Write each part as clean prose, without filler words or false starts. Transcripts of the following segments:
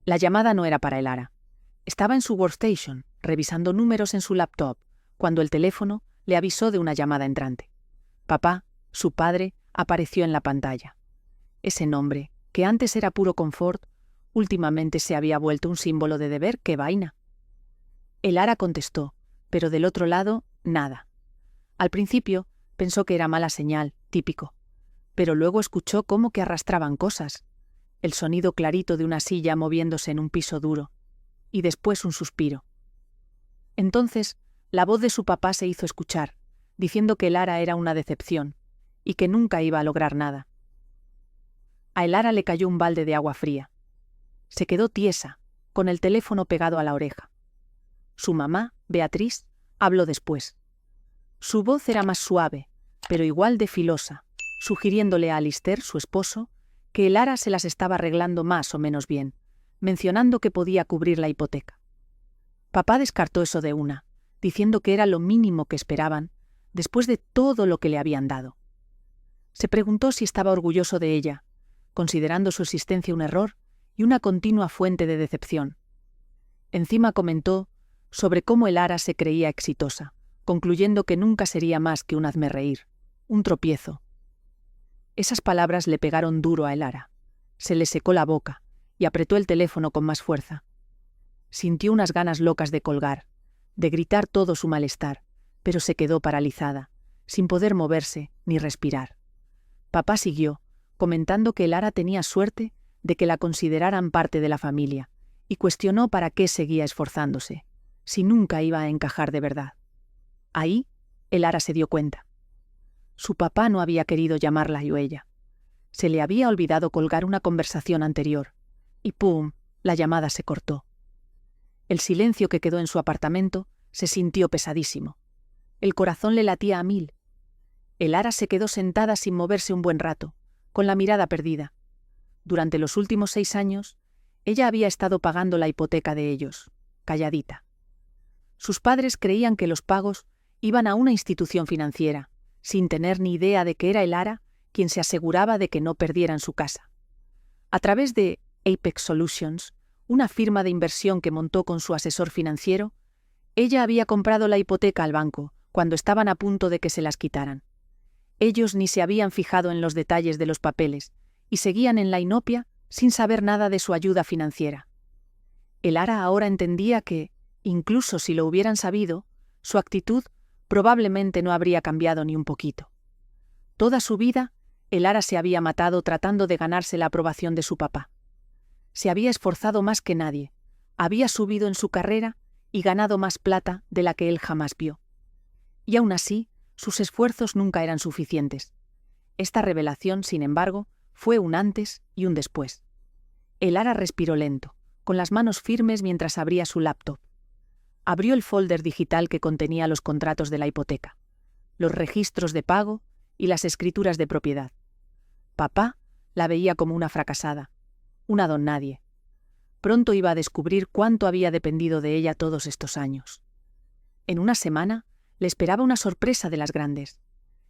La llamada no era para Lara. Estaba en su workstation, revisando números en su laptop, cuando el teléfono le avisó de una llamada entrante. Papá, su padre, apareció en la pantalla. Ese nombre, que antes era puro confort, últimamente se había vuelto un símbolo de deber. ¡Qué vaina! Lara contestó, pero del otro lado, nada. Al principio, pensó que era mala señal, típico. Pero luego escuchó cómo que arrastraban cosas. El sonido clarito de una silla moviéndose en un piso duro. Y después un suspiro. Entonces, la voz de su papá se hizo escuchar, diciendo que Lara era una decepción, y que nunca iba a lograr nada. A Lara le cayó un balde de agua fría. Se quedó tiesa, con el teléfono pegado a la oreja. Su mamá, Beatriz, habló después. Su voz era más suave, pero igual de filosa, sugiriéndole a Alistair, su esposo, que Lara se las estaba arreglando más o menos bien, mencionando que podía cubrir la hipoteca. Papá descartó eso de una, diciendo que era lo mínimo que esperaban, después de todo lo que le habían dado. Se preguntó si estaba orgulloso de ella, considerando su existencia un error y una continua fuente de decepción. Encima comentó sobre cómo Lara se creía exitosa, concluyendo que nunca sería más que un hazmerreír, un tropiezo. Esas palabras le pegaron duro a Lara. Se le secó la boca y apretó el teléfono con más fuerza. Sintió unas ganas locas de colgar, de gritar todo su malestar, pero se quedó paralizada, sin poder moverse ni respirar. Papá siguió, comentando que Lara tenía suerte de que la consideraran parte de la familia, y cuestionó para qué seguía esforzándose, si nunca iba a encajar de verdad. Ahí, Lara se dio cuenta. Su papá no había querido llamarla o ella. Se le había olvidado colgar una conversación anterior, y ¡pum!, la llamada se cortó. El silencio que quedó en su apartamento se sintió pesadísimo. El corazón le latía a 1000. Lara se quedó sentada sin moverse un buen rato, con la mirada perdida. Durante los últimos 6 años, ella había estado pagando la hipoteca de ellos, calladita. Sus padres creían que los pagos iban a una institución financiera, sin tener ni idea de que era Lara quien se aseguraba de que no perdieran su casa. A través de Apex Solutions, una firma de inversión que montó con su asesor financiero, ella había comprado la hipoteca al banco cuando estaban a punto de que se las quitaran. Ellos ni se habían fijado en los detalles de los papeles y seguían en la inopia sin saber nada de su ayuda financiera. Lara ahora entendía que, incluso si lo hubieran sabido, su actitud probablemente no habría cambiado ni un poquito. Toda su vida, Lara se había matado tratando de ganarse la aprobación de su papá. Se había esforzado más que nadie, había subido en su carrera y ganado más plata de la que él jamás vio. Y aún así, sus esfuerzos nunca eran suficientes. Esta revelación, sin embargo, fue un antes y un después. Lara respiró lento, con las manos firmes mientras abría su laptop. Abrió el folder digital que contenía los contratos de la hipoteca, los registros de pago y las escrituras de propiedad. Papá la veía como una fracasada, una don nadie. Pronto iba a descubrir cuánto había dependido de ella todos estos años. En una semana le esperaba una sorpresa de las grandes.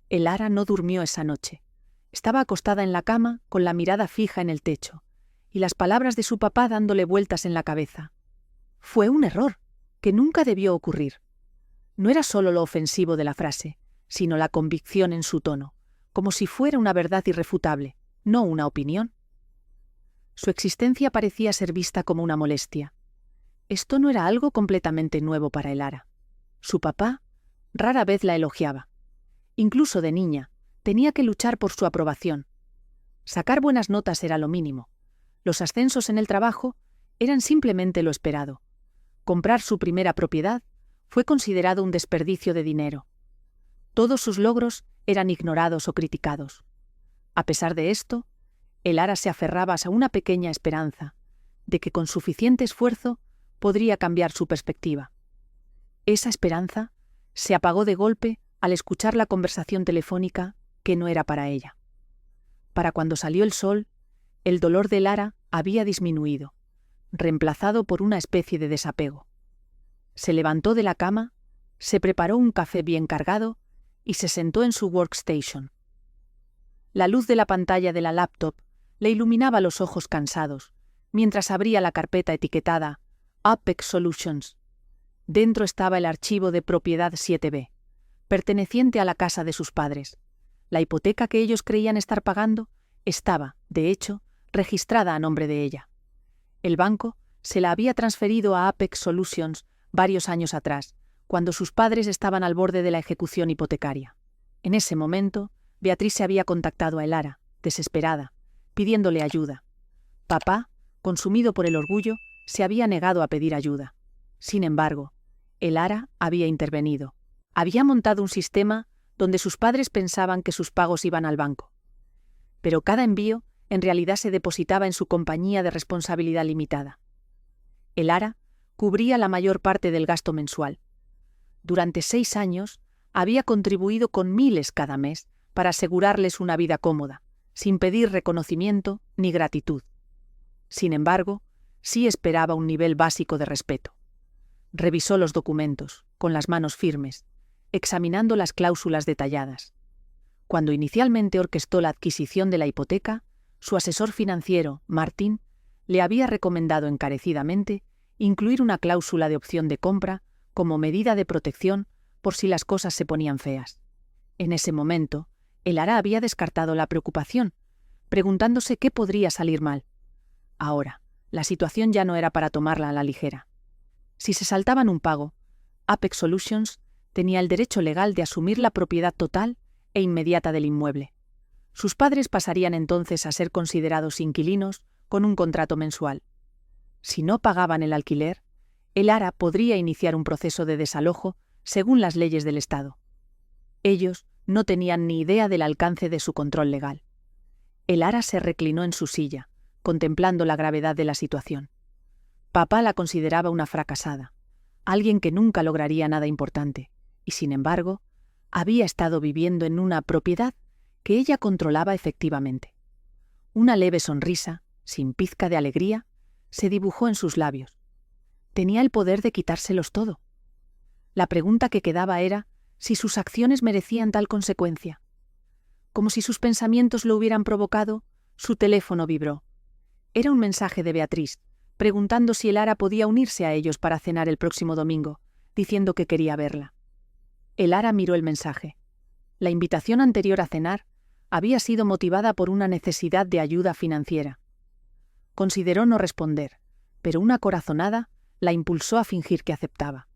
Lara no durmió esa noche. Estaba acostada en la cama con la mirada fija en el techo y las palabras de su papá dándole vueltas en la cabeza. Fue un error que nunca debió ocurrir. No era solo lo ofensivo de la frase, sino la convicción en su tono, como si fuera una verdad irrefutable, no una opinión. Su existencia parecía ser vista como una molestia. Esto no era algo completamente nuevo para Lara. Su papá rara vez la elogiaba. Incluso de niña, tenía que luchar por su aprobación. Sacar buenas notas era lo mínimo. Los ascensos en el trabajo eran simplemente lo esperado. Comprar su primera propiedad fue considerado un desperdicio de dinero. Todos sus logros eran ignorados o criticados. A pesar de esto, Lara se aferraba a una pequeña esperanza de que con suficiente esfuerzo podría cambiar su perspectiva. Esa esperanza se apagó de golpe al escuchar la conversación telefónica que no era para ella. Para cuando salió el sol, el dolor de Lara había disminuido, reemplazado por una especie de desapego. Se levantó de la cama, se preparó un café bien cargado y se sentó en su workstation. La luz de la pantalla de la laptop le iluminaba los ojos cansados, mientras abría la carpeta etiquetada Apex Solutions. Dentro estaba el archivo de propiedad 7B, perteneciente a la casa de sus padres. La hipoteca que ellos creían estar pagando estaba, de hecho, registrada a nombre de ella. El banco se la había transferido a Apex Solutions varios años atrás, cuando sus padres estaban al borde de la ejecución hipotecaria. En ese momento, Beatriz se había contactado a Elara, desesperada, pidiéndole ayuda. Papá, consumido por el orgullo, se había negado a pedir ayuda. Sin embargo, Elara había intervenido. Había montado un sistema donde sus padres pensaban que sus pagos iban al banco. Pero cada envío en realidad se depositaba en su compañía de responsabilidad limitada. Elara cubría la mayor parte del gasto mensual. Durante 6 años había contribuido con miles cada mes para asegurarles una vida cómoda, sin pedir reconocimiento ni gratitud. Sin embargo, sí esperaba un nivel básico de respeto. Revisó los documentos, con las manos firmes, examinando las cláusulas detalladas. Cuando inicialmente orquestó la adquisición de la hipoteca, su asesor financiero, Martín, le había recomendado encarecidamente incluir una cláusula de opción de compra como medida de protección por si las cosas se ponían feas. En ese momento, Elara había descartado la preocupación, preguntándose qué podría salir mal. Ahora, la situación ya no era para tomarla a la ligera. Si se saltaban un pago, Apex Solutions tenía el derecho legal de asumir la propiedad total e inmediata del inmueble. Sus padres pasarían entonces a ser considerados inquilinos con un contrato mensual. Si no pagaban el alquiler, Elara podría iniciar un proceso de desalojo según las leyes del Estado. Ellos no tenían ni idea del alcance de su control legal. Elara se reclinó en su silla, contemplando la gravedad de la situación. Papá la consideraba una fracasada, alguien que nunca lograría nada importante, y sin embargo, había estado viviendo en una propiedad que ella controlaba efectivamente. Una leve sonrisa, sin pizca de alegría, se dibujó en sus labios. Tenía el poder de quitárselos todo. La pregunta que quedaba era si sus acciones merecían tal consecuencia. Como si sus pensamientos lo hubieran provocado, su teléfono vibró. Era un mensaje de Beatriz, preguntando si Elara podía unirse a ellos para cenar el próximo domingo, diciendo que quería verla. Elara miró el mensaje. La invitación anterior a cenar había sido motivada por una necesidad de ayuda financiera. Consideró no responder, pero una corazonada la impulsó a fingir que aceptaba.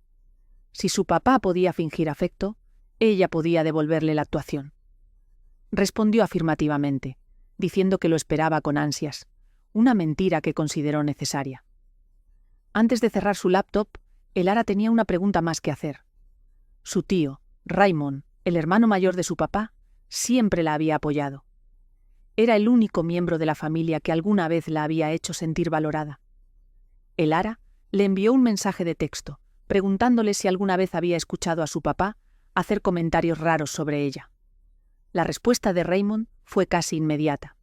Si su papá podía fingir afecto, ella podía devolverle la actuación. Respondió afirmativamente, diciendo que lo esperaba con ansias, una mentira que consideró necesaria. Antes de cerrar su laptop, Elara tenía una pregunta más que hacer. Su tío, Raymond, el hermano mayor de su papá, siempre la había apoyado. Era el único miembro de la familia que alguna vez la había hecho sentir valorada. Elara le envió un mensaje de texto, preguntándole si alguna vez había escuchado a su papá hacer comentarios raros sobre ella. La respuesta de Raymond fue casi inmediata.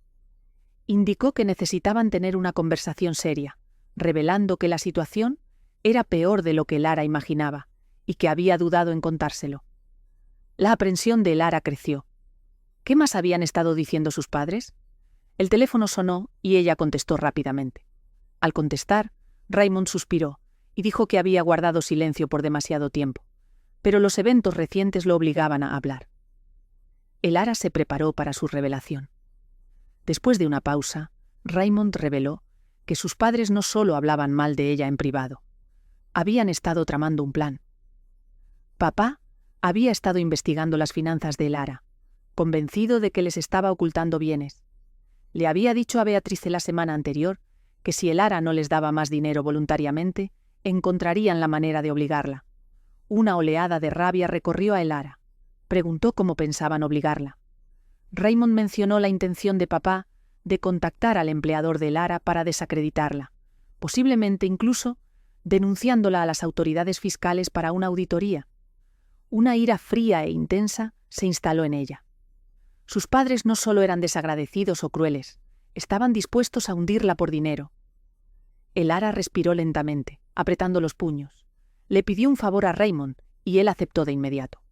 Indicó que necesitaban tener una conversación seria, revelando que la situación era peor de lo que Elara imaginaba y que había dudado en contárselo. La aprensión de Elara creció. ¿Qué más habían estado diciendo sus padres? El teléfono sonó y ella contestó rápidamente. Al contestar, Raymond suspiró y dijo que había guardado silencio por demasiado tiempo, pero los eventos recientes lo obligaban a hablar. Elara se preparó para su revelación. Después de una pausa, Raymond reveló que sus padres no solo hablaban mal de ella en privado, habían estado tramando un plan. Papá había estado investigando las finanzas de Elara, convencido de que les estaba ocultando bienes. Le había dicho a Beatriz la semana anterior que si Elara no les daba más dinero voluntariamente, encontrarían la manera de obligarla. Una oleada de rabia recorrió a Elara. Preguntó cómo pensaban obligarla. Raymond mencionó la intención de papá de contactar al empleador de Elara para desacreditarla, posiblemente incluso denunciándola a las autoridades fiscales para una auditoría. Una ira fría e intensa se instaló en ella. Sus padres no solo eran desagradecidos o crueles, estaban dispuestos a hundirla por dinero. Elara respiró lentamente, apretando los puños. Le pidió un favor a Raymond y él aceptó de inmediato.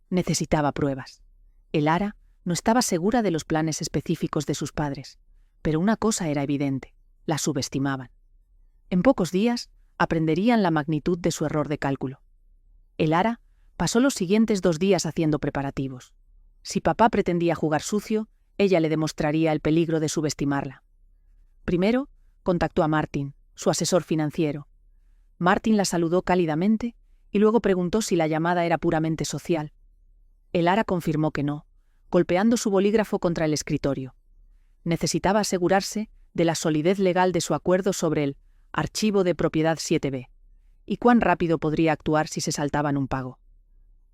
Necesitaba pruebas. Elara no estaba segura de los planes específicos de sus padres, pero una cosa era evidente. La subestimaban. En pocos días, aprenderían la magnitud de su error de cálculo. Elara pasó los siguientes 2 días haciendo preparativos. Si papá pretendía jugar sucio, ella le demostraría el peligro de subestimarla. Primero, contactó a Martin, su asesor financiero. Martin la saludó cálidamente y luego preguntó si la llamada era puramente social. Elara confirmó que no, golpeando su bolígrafo contra el escritorio. Necesitaba asegurarse de la solidez legal de su acuerdo sobre el archivo de propiedad 7B y cuán rápido podría actuar si se saltaban un pago.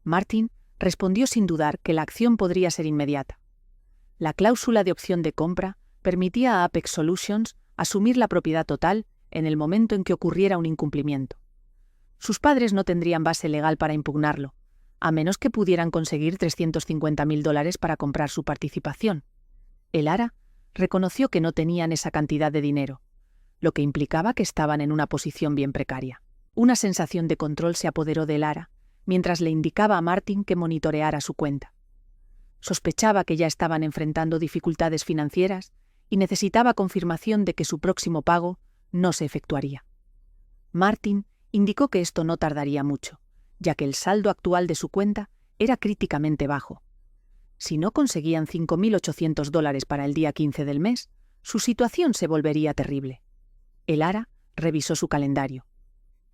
Martin respondió sin dudar que la acción podría ser inmediata. La cláusula de opción de compra permitía a Apex Solutions asumir la propiedad total en el momento en que ocurriera un incumplimiento. Sus padres no tendrían base legal para impugnarlo, a menos que pudieran conseguir $350.000 para comprar su participación. Elara reconoció que no tenían esa cantidad de dinero, lo que implicaba que estaban en una posición bien precaria. Una sensación de control se apoderó de Elara, mientras le indicaba a Martin que monitoreara su cuenta. Sospechaba que ya estaban enfrentando dificultades financieras y necesitaba confirmación de que su próximo pago no se efectuaría. Martin indicó que esto no tardaría mucho, ya que el saldo actual de su cuenta era críticamente bajo. Si no conseguían $5.800 para el día 15 del mes, su situación se volvería terrible. Elara revisó su calendario.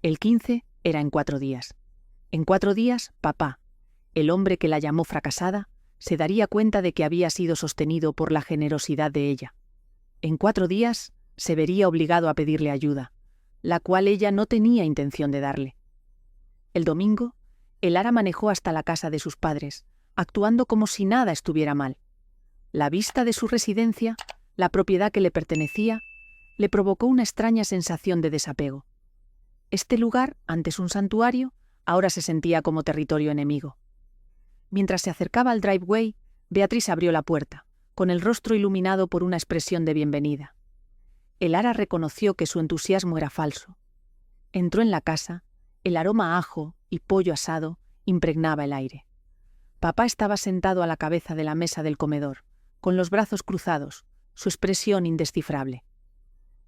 El 15 era en 4 días. En 4 días, papá, el hombre que la llamó fracasada, se daría cuenta de que había sido sostenido por la generosidad de ella. En 4 días, se vería obligado a pedirle ayuda, la cual ella no tenía intención de darle. El domingo, Elara manejó hasta la casa de sus padres, actuando como si nada estuviera mal. La vista de su residencia, la propiedad que le pertenecía, le provocó una extraña sensación de desapego. Este lugar, antes un santuario, ahora se sentía como territorio enemigo. Mientras se acercaba al driveway, Beatriz abrió la puerta, con el rostro iluminado por una expresión de bienvenida. Elara reconoció que su entusiasmo era falso. Entró en la casa, el aroma a ajo y pollo asado impregnaba el aire. Papá estaba sentado a la cabeza de la mesa del comedor, con los brazos cruzados, su expresión indescifrable.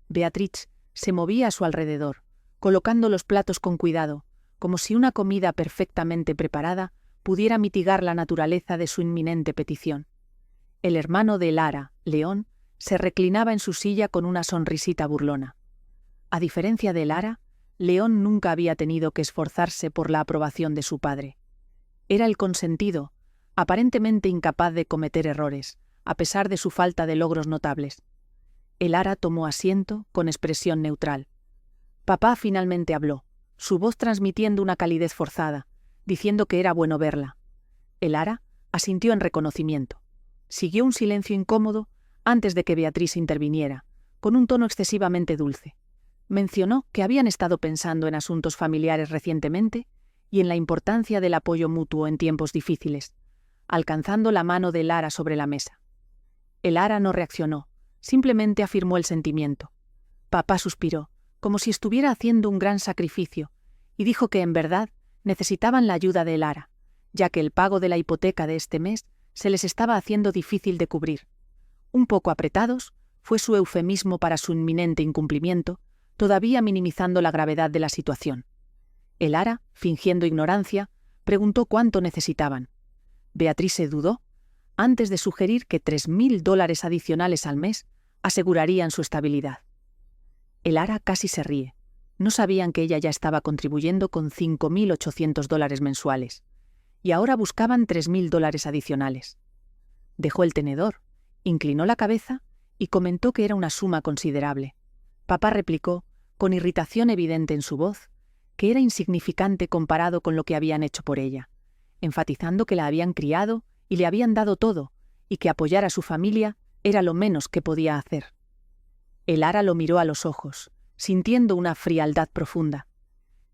Beatriz se movía a su alrededor, colocando los platos con cuidado, como si una comida perfectamente preparada pudiera mitigar la naturaleza de su inminente petición. El hermano de Elara, León, se reclinaba en su silla con una sonrisita burlona. A diferencia de Elara, León nunca había tenido que esforzarse por la aprobación de su padre. Era el consentido, aparentemente incapaz de cometer errores, a pesar de su falta de logros notables. Elara tomó asiento con expresión neutral. Papá finalmente habló, su voz transmitiendo una calidez forzada, diciendo que era bueno verla. Elara asintió en reconocimiento. Siguió un silencio incómodo antes de que Beatriz interviniera, con un tono excesivamente dulce. Mencionó que habían estado pensando en asuntos familiares recientemente y en la importancia del apoyo mutuo en tiempos difíciles, alcanzando la mano de Elara sobre la mesa. Elara no reaccionó, simplemente afirmó el sentimiento. Papá suspiró, como si estuviera haciendo un gran sacrificio, y dijo que en verdad necesitaban la ayuda de Elara, ya que el pago de la hipoteca de este mes se les estaba haciendo difícil de cubrir. Un poco apretados fue su eufemismo para su inminente incumplimiento, todavía minimizando la gravedad de la situación. Elara, fingiendo ignorancia, preguntó cuánto necesitaban. Beatriz se dudó, antes de sugerir que $3.000 adicionales al mes asegurarían su estabilidad. Elara casi se ríe. No sabían que ella ya estaba contribuyendo con $5.800 mensuales, y ahora buscaban $3.000 adicionales. Dejó el tenedor, inclinó la cabeza y comentó que era una suma considerable. Papá replicó, con irritación evidente en su voz, que era insignificante comparado con lo que habían hecho por ella, enfatizando que la habían criado y le habían dado todo, y que apoyar a su familia era lo menos que podía hacer. Elara lo miró a los ojos, sintiendo una frialdad profunda.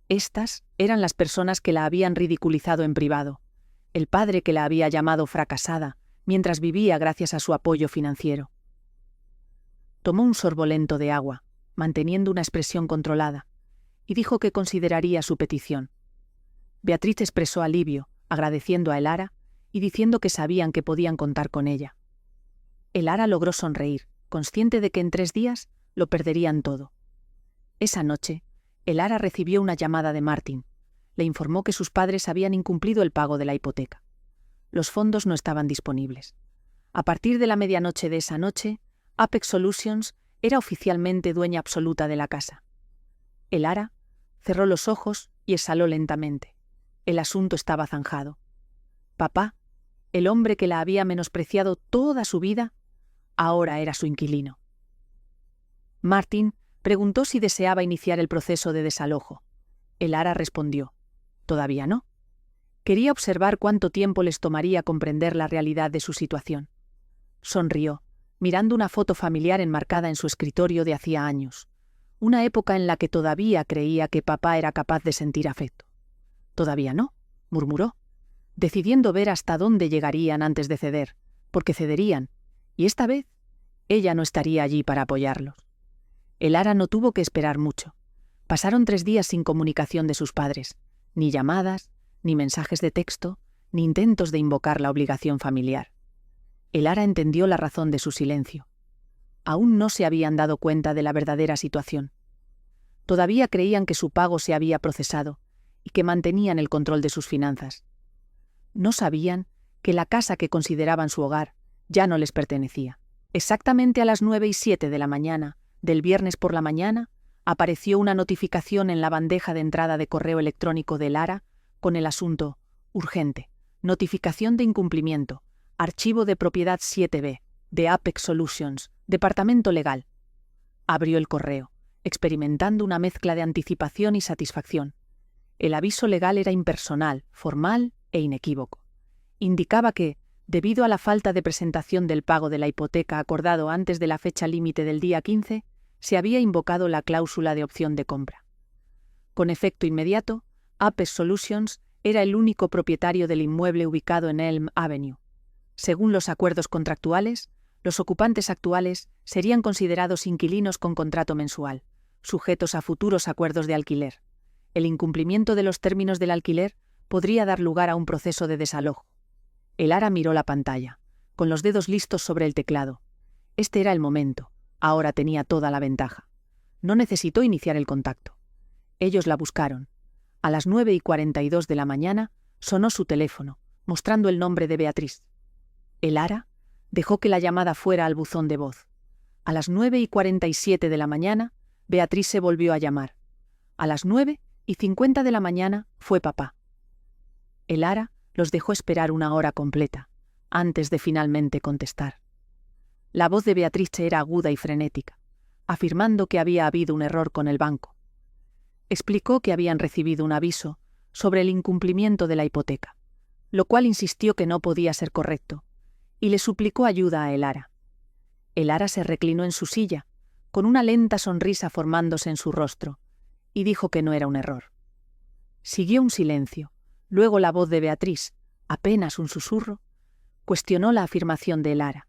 Estas eran las personas que la habían ridiculizado en privado, el padre que la había llamado fracasada, mientras vivía gracias a su apoyo financiero. Tomó un sorbo lento de agua, manteniendo una expresión controlada, y dijo que consideraría su petición. Beatriz expresó alivio, agradeciendo a Elara y diciendo que sabían que podían contar con ella. Elara logró sonreír, consciente de que en 3 días lo perderían todo. Esa noche, Elara recibió una llamada de Martin. Le informó que sus padres habían incumplido el pago de la hipoteca. Los fondos no estaban disponibles. A partir de la medianoche de esa noche, Apex Solutions era oficialmente dueña absoluta de la casa. Elara cerró los ojos y exhaló lentamente. El asunto estaba zanjado. Papá, el hombre que la había menospreciado toda su vida, ahora era su inquilino. Martin preguntó si deseaba iniciar el proceso de desalojo. Elara respondió: «Todavía no». Quería observar cuánto tiempo les tomaría comprender la realidad de su situación. Sonrió, mirando una foto familiar enmarcada en su escritorio de hacía años, una época en la que todavía creía que papá era capaz de sentir afecto. «Todavía no», murmuró, decidiendo ver hasta dónde llegarían antes de ceder, porque cederían, y esta vez ella no estaría allí para apoyarlos. Elara no tuvo que esperar mucho. Pasaron 3 días sin comunicación de sus padres, ni llamadas, ni mensajes de texto, ni intentos de invocar la obligación familiar. Elara entendió la razón de su silencio. Aún no se habían dado cuenta de la verdadera situación. Todavía creían que su pago se había procesado y que mantenían el control de sus finanzas. No sabían que la casa que consideraban su hogar ya no les pertenecía. Exactamente a las 9:07 de la mañana, del viernes por la mañana, apareció una notificación en la bandeja de entrada de correo electrónico de Elara con el asunto «Urgente. Notificación de incumplimiento. Archivo de propiedad 7B. De Apex Solutions. Departamento Legal». Abrió el correo, experimentando una mezcla de anticipación y satisfacción. El aviso legal era impersonal, formal e inequívoco. Indicaba que, debido a la falta de presentación del pago de la hipoteca acordado antes de la fecha límite del día 15, se había invocado la cláusula de opción de compra. Con efecto inmediato, Apex Solutions era el único propietario del inmueble ubicado en Elm Avenue. Según los acuerdos contractuales, los ocupantes actuales serían considerados inquilinos con contrato mensual, sujetos a futuros acuerdos de alquiler. El incumplimiento de los términos del alquiler podría dar lugar a un proceso de desalojo. Elara miró la pantalla, con los dedos listos sobre el teclado. Este era el momento. Ahora tenía toda la ventaja. No necesitó iniciar el contacto. Ellos la buscaron. A las 9:42 de la mañana sonó su teléfono, mostrando el nombre de Beatriz. Elara dejó que la llamada fuera al buzón de voz. A las 9:47 de la mañana, Beatriz se volvió a llamar. A las 9:50 de la mañana fue papá. Elara los dejó esperar 1 hora completa, antes de finalmente contestar. La voz de Beatriz era aguda y frenética, afirmando que había habido un error con el banco. Explicó que habían recibido un aviso sobre el incumplimiento de la hipoteca, lo cual insistió que no podía ser correcto, y le suplicó ayuda a Elara. Elara se reclinó en su silla, con una lenta sonrisa formándose en su rostro, y dijo que no era un error. Siguió un silencio. Luego la voz de Beatriz, apenas un susurro, cuestionó la afirmación de Elara.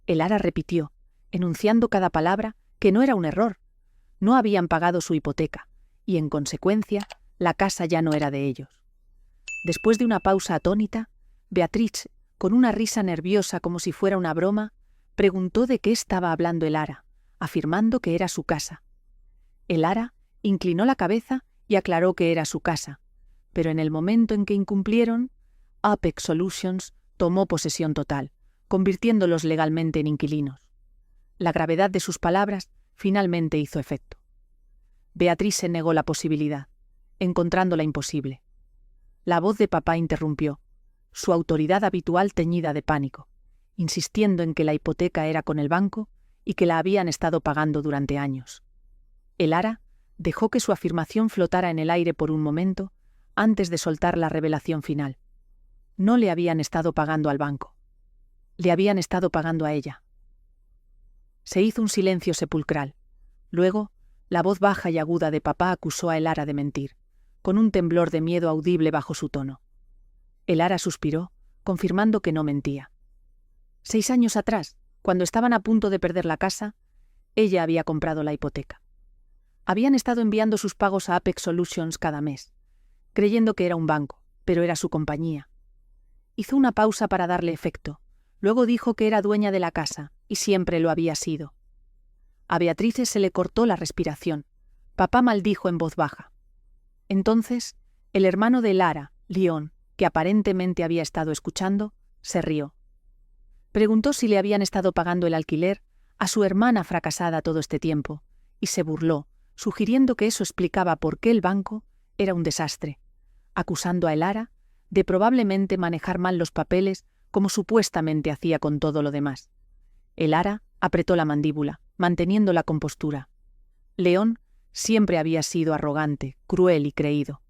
Elara repitió, enunciando cada palabra, que no era un error. No habían pagado su hipoteca, y en consecuencia, la casa ya no era de ellos. Después de una pausa atónita, Beatriz, con una risa nerviosa como si fuera una broma, preguntó de qué estaba hablando Elara, afirmando que era su casa. Elara inclinó la cabeza y aclaró que era su casa, pero en el momento en que incumplieron, Apex Solutions tomó posesión total, convirtiéndolos legalmente en inquilinos. La gravedad de sus palabras finalmente hizo efecto. Beatriz se negó la posibilidad, encontrándola imposible. La voz de papá interrumpió, su autoridad habitual teñida de pánico, insistiendo en que la hipoteca era con el banco y que la habían estado pagando durante años. Elara dejó que su afirmación flotara en el aire por un momento antes de soltar la revelación final. No le habían estado pagando al banco. Le habían estado pagando a ella. Se hizo un silencio sepulcral. Luego, la voz baja y aguda de papá acusó a Elara de mentir, con un temblor de miedo audible bajo su tono. Elara suspiró, confirmando que no mentía. 6 años atrás, cuando estaban a punto de perder la casa, ella había comprado la hipoteca. Habían estado enviando sus pagos a Apex Solutions cada mes, creyendo que era un banco, pero era su compañía. Hizo una pausa para darle efecto. Luego dijo que era dueña de la casa, y siempre lo había sido. A Beatriz se le cortó la respiración. Papá maldijo en voz baja. Entonces, el hermano de Lara, Leon, que aparentemente había estado escuchando, se rió. Preguntó si le habían estado pagando el alquiler a su hermana fracasada todo este tiempo, y se burló, sugiriendo que eso explicaba por qué el banco era un desastre, acusando a Lara de probablemente manejar mal los papeles como supuestamente hacía con todo lo demás. Lara apretó la mandíbula, manteniendo la compostura. León siempre había sido arrogante, cruel y creído.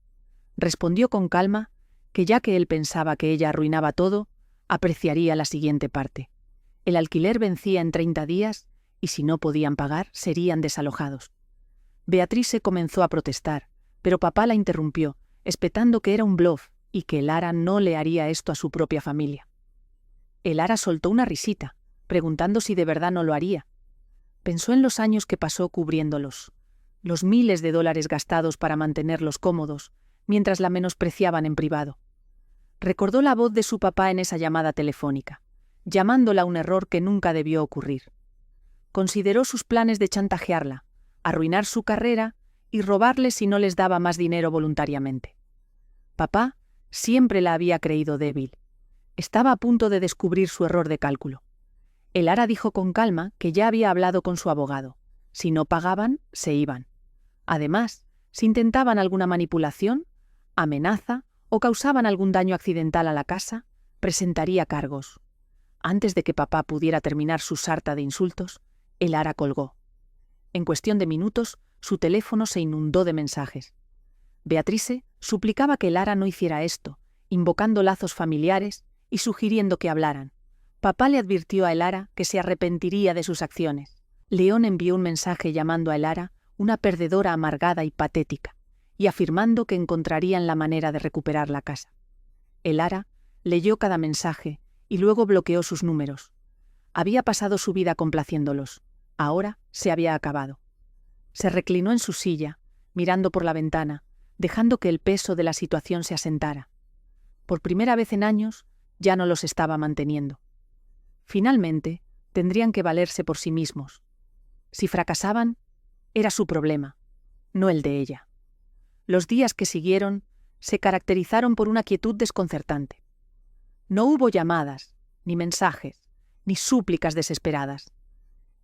Respondió con calma que ya que él pensaba que ella arruinaba todo, apreciaría la siguiente parte. El alquiler vencía en 30 días y si no podían pagar, serían desalojados. Beatriz se comenzó a protestar, pero papá la interrumpió, espetando que era un bluff y que Lara no le haría esto a su propia familia. Lara soltó una risita, preguntando si de verdad no lo haría. Pensó en los años que pasó cubriéndolos, los miles de dólares gastados para mantenerlos cómodos, mientras la menospreciaban en privado. Recordó la voz de su papá en esa llamada telefónica, llamándola un error que nunca debió ocurrir. Consideró sus planes de chantajearla, arruinar su carrera y robarle si no les daba más dinero voluntariamente. Papá siempre la había creído débil. Estaba a punto de descubrir su error de cálculo. Lara dijo con calma que ya había hablado con su abogado. Si no pagaban, se iban. Además, si intentaban alguna manipulación, amenaza o causaban algún daño accidental a la casa, presentaría cargos. Antes de que papá pudiera terminar su sarta de insultos, Lara colgó. En cuestión de minutos, su teléfono se inundó de mensajes. Beatrice suplicaba que Lara no hiciera esto, invocando lazos familiares y sugiriendo que hablaran. Papá le advirtió a Lara que se arrepentiría de sus acciones. León envió un mensaje llamando a Lara una perdedora amargada y patética, y afirmando que encontrarían la manera de recuperar la casa. Lara leyó cada mensaje y luego bloqueó sus números. Había pasado su vida complaciéndolos. Ahora se había acabado. Se reclinó en su silla, mirando por la ventana, dejando que el peso de la situación se asentara. Por primera vez en años, ya no los estaba manteniendo. Finalmente, tendrían que valerse por sí mismos. Si fracasaban, era su problema, no el de ella. Los días que siguieron se caracterizaron por una quietud desconcertante. No hubo llamadas, ni mensajes, ni súplicas desesperadas.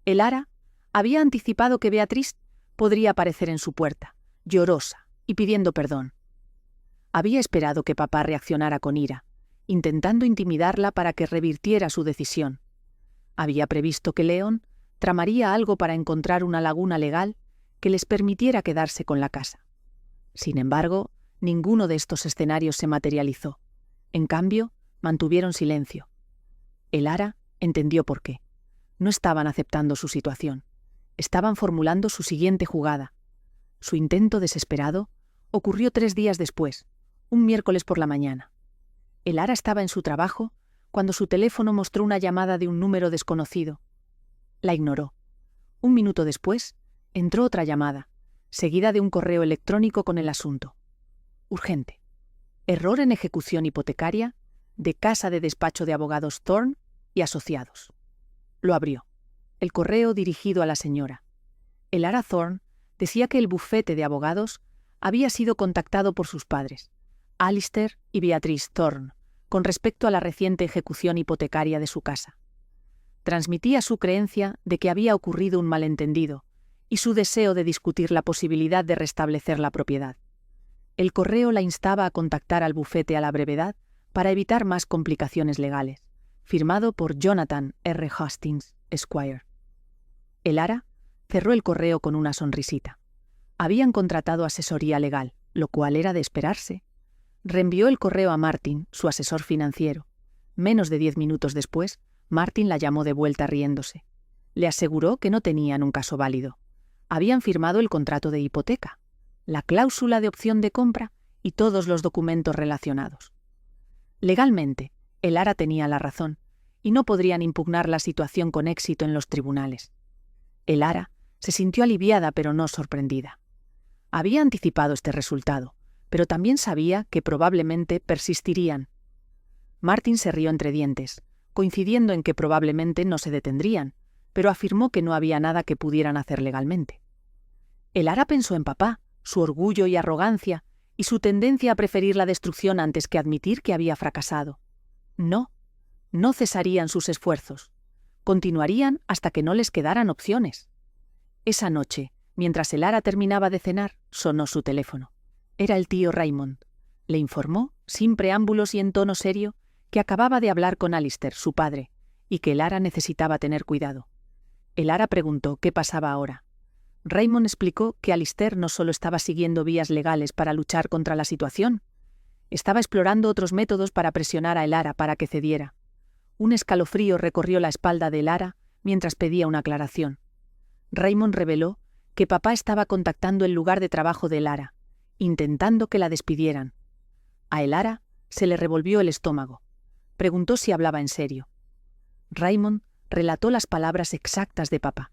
Lara había anticipado que Beatriz podría aparecer en su puerta, llorosa y pidiendo perdón. Había esperado que papá reaccionara con ira, intentando intimidarla para que revirtiera su decisión. Había previsto que León tramaría algo para encontrar una laguna legal que les permitiera quedarse con la casa. Sin embargo, ninguno de estos escenarios se materializó. En cambio, mantuvieron silencio. Lara entendió por qué. No estaban aceptando su situación. Estaban formulando su siguiente jugada. Su intento desesperado ocurrió 3 días después, un miércoles por la mañana. Lara estaba en su trabajo cuando su teléfono mostró una llamada de un número desconocido. La ignoró. Un minuto después, entró otra llamada, seguida de un correo electrónico con el asunto. Urgente. Error en ejecución hipotecaria de Casa de Despacho de Abogados Thorne y Asociados. Lo abrió. El correo dirigido a la señora. Lara Thorne decía que el bufete de abogados había sido contactado por sus padres, Alistair y Beatrice Thorne, con respecto a la reciente ejecución hipotecaria de su casa. Transmitía su creencia de que había ocurrido un malentendido y su deseo de discutir la posibilidad de restablecer la propiedad. El correo la instaba a contactar al bufete a la brevedad para evitar más complicaciones legales, firmado por Jonathan R. Hastings, Esquire. Lara cerró el correo con una sonrisita. Habían contratado asesoría legal, lo cual era de esperarse. Reenvió el correo a Martin, su asesor financiero. Menos de 10 minutos después, Martin la llamó de vuelta riéndose. Le aseguró que no tenían un caso válido. Habían firmado el contrato de hipoteca, la cláusula de opción de compra y todos los documentos relacionados. Legalmente, Lara tenía la razón, y no podrían impugnar la situación con éxito en los tribunales. Lara se sintió aliviada pero no sorprendida. Había anticipado este resultado, pero también sabía que probablemente persistirían. Martin se rió entre dientes, coincidiendo en que probablemente no se detendrían, pero afirmó que no había nada que pudieran hacer legalmente. Elara pensó en papá, su orgullo y arrogancia, y su tendencia a preferir la destrucción antes que admitir que había fracasado. No cesarían sus esfuerzos. Continuarían hasta que no les quedaran opciones. Esa noche, mientras Elara terminaba de cenar, sonó su teléfono. Era el tío Raymond. Le informó, sin preámbulos y en tono serio, que acababa de hablar con Alistair, su padre, y que Elara necesitaba tener cuidado. Elara preguntó qué pasaba ahora. Raymond explicó que Alistair no solo estaba siguiendo vías legales para luchar contra la situación, estaba explorando otros métodos para presionar a Elara para que cediera. Un escalofrío recorrió la espalda de Elara mientras pedía una aclaración. Raymond reveló que papá estaba contactando el lugar de trabajo de Elara, intentando que la despidieran. A Elara se le revolvió el estómago. Preguntó si hablaba en serio. Raymond relató las palabras exactas de papá.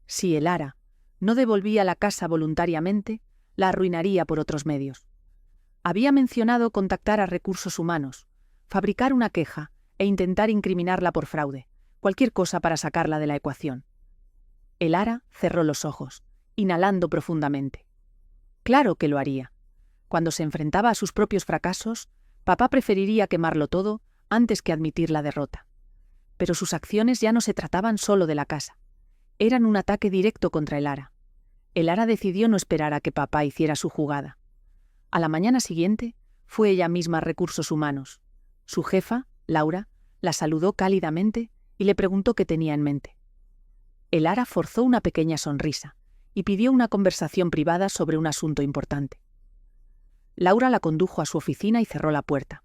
Si Elara no devolvía la casa voluntariamente, la arruinaría por otros medios. Había mencionado contactar a recursos humanos, fabricar una queja e intentar incriminarla por fraude, cualquier cosa para sacarla de la ecuación. Elara cerró los ojos, inhalando profundamente. Claro que lo haría. Cuando se enfrentaba a sus propios fracasos, papá preferiría quemarlo todo antes que admitir la derrota. Pero sus acciones ya no se trataban solo de la casa. Eran un ataque directo contra Elara. Elara decidió no esperar a que papá hiciera su jugada. A la mañana siguiente, fue ella misma a Recursos Humanos. Su jefa, Laura, la saludó cálidamente y le preguntó qué tenía en mente. Elara forzó una pequeña sonrisa y pidió una conversación privada sobre un asunto importante. Laura la condujo a su oficina y cerró la puerta.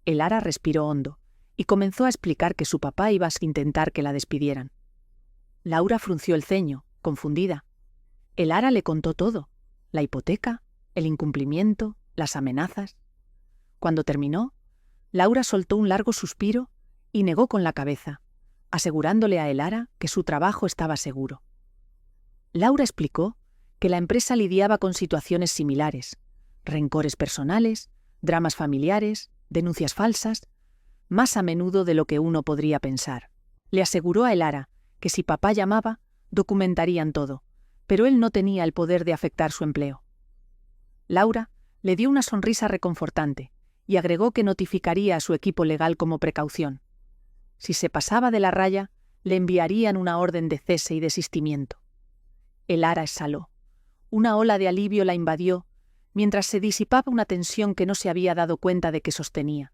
Elara respiró hondo y comenzó a explicar que su papá iba a intentar que la despidieran. Laura frunció el ceño, confundida. Elara le contó todo: la hipoteca, el incumplimiento, las amenazas. Cuando terminó, Laura soltó un largo suspiro y negó con la cabeza, asegurándole a Elara que su trabajo estaba seguro. Laura explicó que la empresa lidiaba con situaciones similares: rencores personales, dramas familiares, denuncias falsas, más a menudo de lo que uno podría pensar. Le aseguró a Elara que si papá llamaba, documentarían todo, pero él no tenía el poder de afectar su empleo. Laura le dio una sonrisa reconfortante y agregó que notificaría a su equipo legal como precaución. Si se pasaba de la raya, le enviarían una orden de cese y desistimiento. Elara exhaló. Una ola de alivio la invadió, mientras se disipaba una tensión que no se había dado cuenta de que sostenía.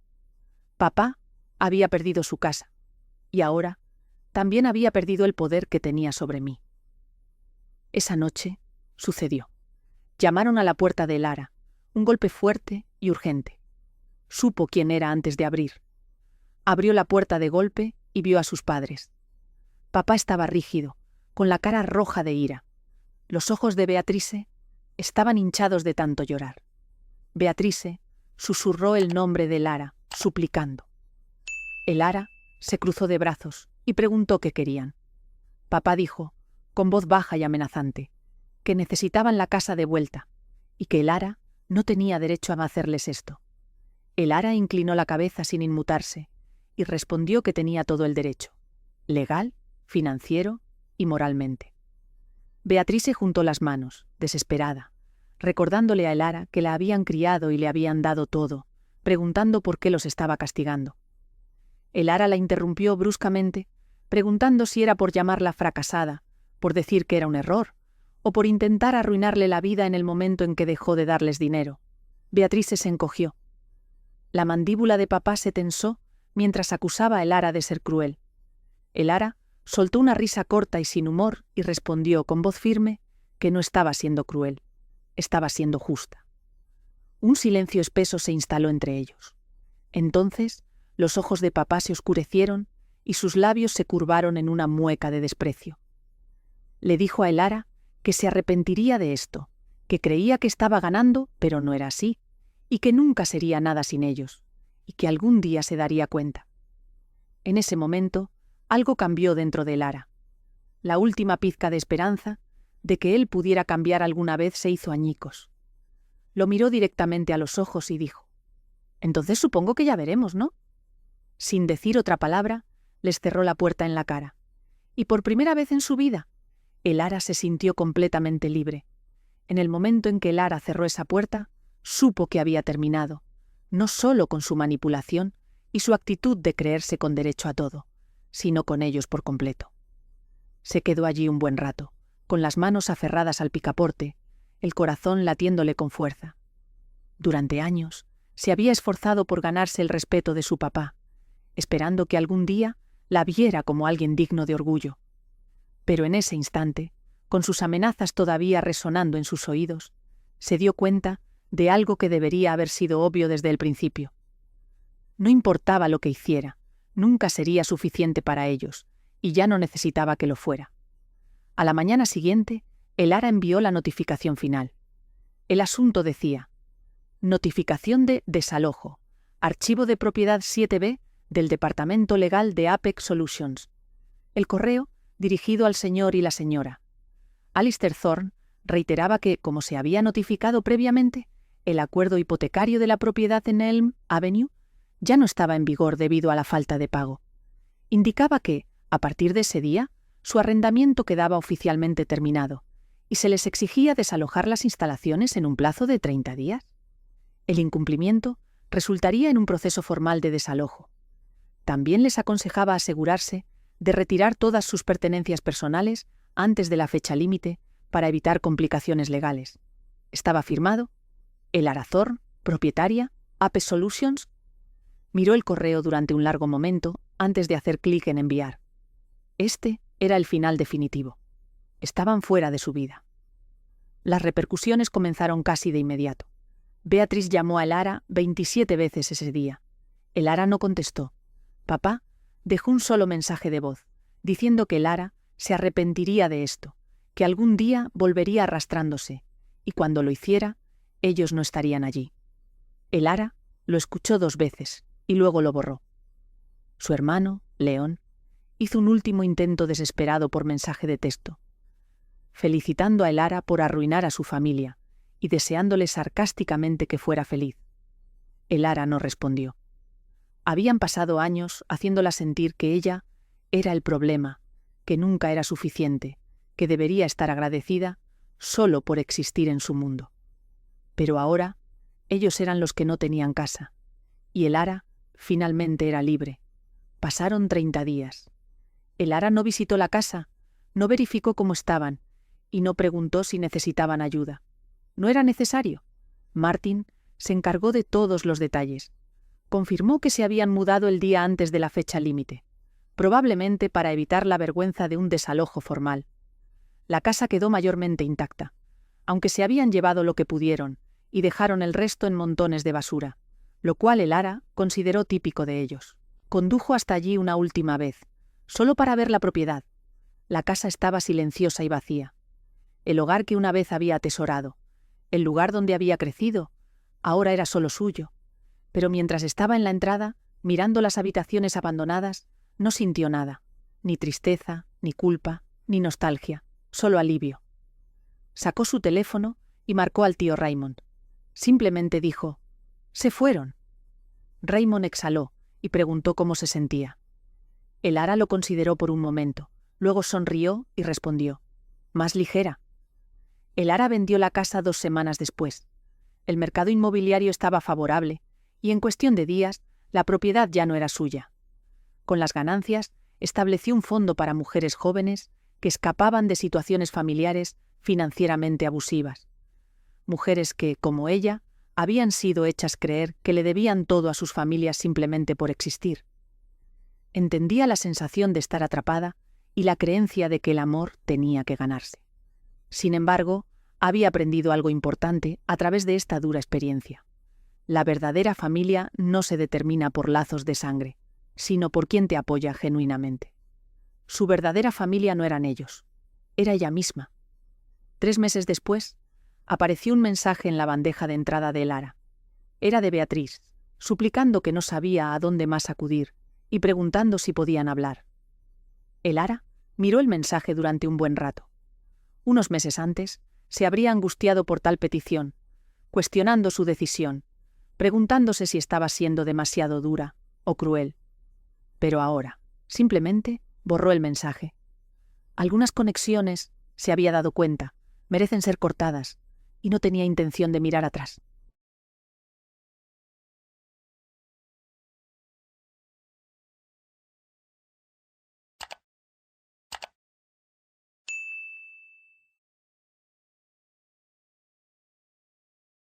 Papá había perdido su casa, y ahora también había perdido el poder que tenía sobre mí. Esa noche sucedió. Llamaron a la puerta de Elara, un golpe fuerte y urgente. Supo quién era antes de abrir. Abrió la puerta de golpe y vio a sus padres. Papá estaba rígido, con la cara roja de ira. Los ojos de Beatrice estaban hinchados de tanto llorar. Beatrice susurró el nombre de Elara, suplicando. Elara se cruzó de brazos y preguntó qué querían. Papá dijo, con voz baja y amenazante, que necesitaban la casa de vuelta y que Elara no tenía derecho a hacerles esto. Elara inclinó la cabeza sin inmutarse y respondió que tenía todo el derecho, legal, financiero y moralmente. Beatrice juntó las manos, desesperada, recordándole a Elara que la habían criado y le habían dado todo, preguntando por qué los estaba castigando. Elara la interrumpió bruscamente, preguntando si era por llamarla fracasada, por decir que era un error, o por intentar arruinarle la vida en el momento en que dejó de darles dinero. Beatrice se encogió. La mandíbula de papá se tensó mientras acusaba a Elara de ser cruel. Elara soltó una risa corta y sin humor y respondió con voz firme que no estaba siendo cruel, estaba siendo justa. Un silencio espeso se instaló entre ellos. Entonces, los ojos de papá se oscurecieron y sus labios se curvaron en una mueca de desprecio. Le dijo a Elara que se arrepentiría de esto, que creía que estaba ganando, pero no era así, y que nunca sería nada sin ellos, y que algún día se daría cuenta. En ese momento, algo cambió dentro de Elara. La última pizca de esperanza de que él pudiera cambiar alguna vez se hizo añicos. Lo miró directamente a los ojos y dijo: «Entonces supongo que ya veremos, ¿no?». Sin decir otra palabra, les cerró la puerta en la cara, Y por primera vez en su vida, Elara se sintió completamente libre. En el momento en que Elara cerró esa puerta, supo que había terminado, no solo con su manipulación y su actitud de creerse con derecho a todo, sino con ellos por completo. Se quedó allí un buen rato, con las manos aferradas al picaporte, el corazón latiéndole con fuerza. Durante años, se había esforzado por ganarse el respeto de su papá, esperando que algún día la viera como alguien digno de orgullo. Pero en ese instante, con sus amenazas todavía resonando en sus oídos, se dio cuenta de algo que debería haber sido obvio desde el principio. No importaba lo que hiciera, nunca sería suficiente para ellos, y ya no necesitaba que lo fuera. A la mañana siguiente, Elara envió la notificación final. El asunto decía: notificación de desalojo, archivo de propiedad 7B del Departamento Legal de Apex Solutions. El correo, dirigido al señor y la señora. Alistair Thorne reiteraba que, como se había notificado previamente, el acuerdo hipotecario de la propiedad en Elm Avenue ya no estaba en vigor debido a la falta de pago. Indicaba que, a partir de ese día, su arrendamiento quedaba oficialmente terminado y se les exigía desalojar las instalaciones en un plazo de 30 días. El incumplimiento resultaría en un proceso formal de desalojo. También les aconsejaba asegurarse de retirar todas sus pertenencias personales antes de la fecha límite para evitar complicaciones legales. Estaba firmado: Elara Thorne, propietaria, Apex Solutions. Miró el correo durante un largo momento antes de hacer clic en enviar. Este era el final definitivo. Estaban fuera de su vida. Las repercusiones comenzaron casi de inmediato. Beatrice llamó a Elara 27 veces ese día. Elara no contestó. Papá dejó un solo mensaje de voz, diciendo que Elara se arrepentiría de esto, que algún día volvería arrastrándose, y cuando lo hiciera, ellos no estarían allí. Elara lo escuchó 2 veces, y luego lo borró. Su hermano, León, hizo un último intento desesperado por mensaje de texto, felicitando a Elara por arruinar a su familia y deseándole sarcásticamente que fuera feliz. Elara no respondió. Habían pasado años haciéndola sentir que ella era el problema, que nunca era suficiente, que debería estar agradecida solo por existir en su mundo. Pero ahora, ellos eran los que no tenían casa, y Elara finalmente era libre. Pasaron 30 días. Elara no visitó la casa, no verificó cómo estaban, y no preguntó si necesitaban ayuda. No era necesario. Martin se encargó de todos los detalles. Confirmó que se habían mudado el día antes de la fecha límite, probablemente para evitar la vergüenza de un desalojo formal. La casa quedó mayormente intacta, aunque se habían llevado lo que pudieron y dejaron el resto en montones de basura, lo cual Elara consideró típico de ellos. Condujo hasta allí una última vez, solo para ver la propiedad. La casa estaba silenciosa y vacía. El hogar que una vez había atesorado, el lugar donde había crecido, ahora era solo suyo. Pero mientras estaba en la entrada, mirando las habitaciones abandonadas, no sintió nada, ni tristeza, ni culpa, ni nostalgia, solo alivio. Sacó su teléfono y marcó al tío Raymond. Simplemente dijo: «Se fueron». Raymond exhaló y preguntó cómo se sentía. Elara lo consideró por un momento, luego sonrió y respondió: «Más ligera». Elara vendió la casa 2 semanas después. El mercado inmobiliario estaba favorable, y en cuestión de días, la propiedad ya no era suya. Con las ganancias, estableció un fondo para mujeres jóvenes que escapaban de situaciones familiares financieramente abusivas. Mujeres que, como ella, habían sido hechas creer que le debían todo a sus familias simplemente por existir. Entendía la sensación de estar atrapada y la creencia de que el amor tenía que ganarse. Sin embargo, había aprendido algo importante a través de esta dura experiencia. La verdadera familia no se determina por lazos de sangre, sino por quien te apoya genuinamente. Su verdadera familia no eran ellos, era ella misma. 3 meses después, apareció un mensaje en la bandeja de entrada de Elara. Era de Beatrice, suplicando que no sabía a dónde más acudir y preguntando si podían hablar. Elara miró el mensaje durante un buen rato. Unos meses antes, se habría angustiado por tal petición, cuestionando su decisión, preguntándose si estaba siendo demasiado dura o cruel. Pero ahora, simplemente, borró el mensaje. Algunas conexiones, se había dado cuenta, merecen ser cortadas, y no tenía intención de mirar atrás.